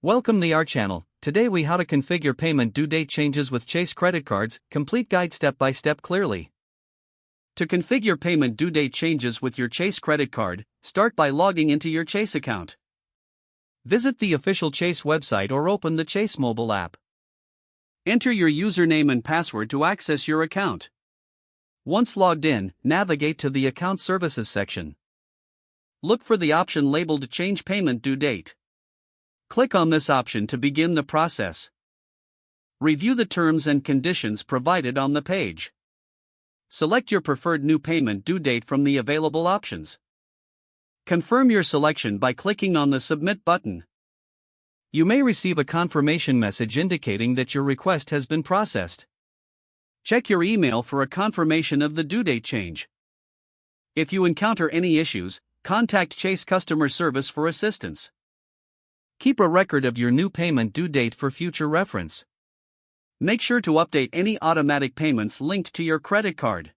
Welcome to our channel. Today we how to configure payment due date changes with Chase credit cards, complete guide step by step clearly. To configure payment due date changes with your Chase credit card, start by logging into your Chase account. Visit the official Chase website or open the Chase mobile app. Enter your username and password to access your account. Once logged in, navigate to the Account Services section. Look for the option labeled Change Payment Due Date. Click on this option to begin the process. Review the terms and conditions provided on the page. Select your preferred new payment due date from the available options. Confirm your selection by clicking on the Submit button. You may receive a confirmation message indicating that your request has been processed. Check your email for a confirmation of the due date change. If you encounter any issues, contact Chase customer service for assistance. Keep a record of your new payment due date for future reference. Make sure to update any automatic payments linked to your credit card.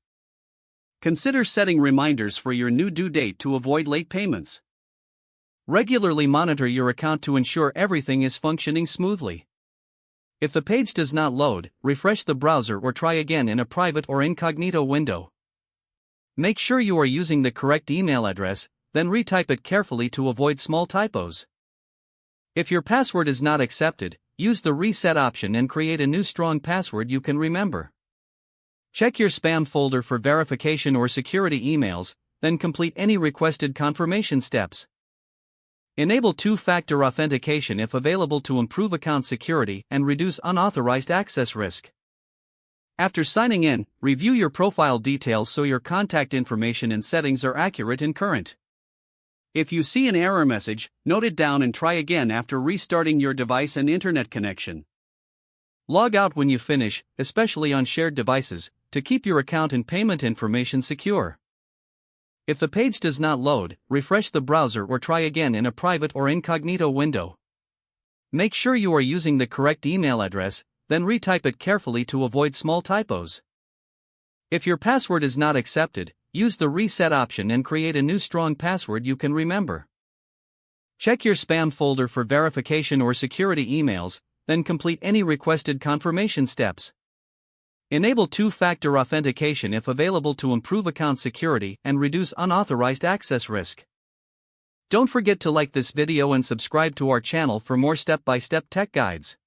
Consider setting reminders for your new due date to avoid late payments. Regularly monitor your account to ensure everything is functioning smoothly. If the page does not load, refresh the browser or try again in a private or incognito window. Make sure you are using the correct email address, then retype it carefully to avoid small typos. If your password is not accepted, use the reset option and create a new strong password you can remember. Check your spam folder for verification or security emails, then complete any requested confirmation steps. Enable two-factor authentication if available to improve account security and reduce unauthorized access risk. After signing in, review your profile details so your contact information and settings are accurate and current. If you see an error message, note it down and try again after restarting your device and internet connection. Log out when you finish, especially on shared devices, to keep your account and payment information secure. If the page does not load, refresh the browser or try again in a private or incognito window. Make sure you are using the correct email address, then retype it carefully to avoid small typos. If your password is not accepted, use the reset option and create a new strong password you can remember. Check your spam folder for verification or security emails, then complete any requested confirmation steps. Enable two-factor authentication if available to improve account security and reduce unauthorized access risk. Don't forget to like this video and subscribe to our channel for more step-by-step tech guides.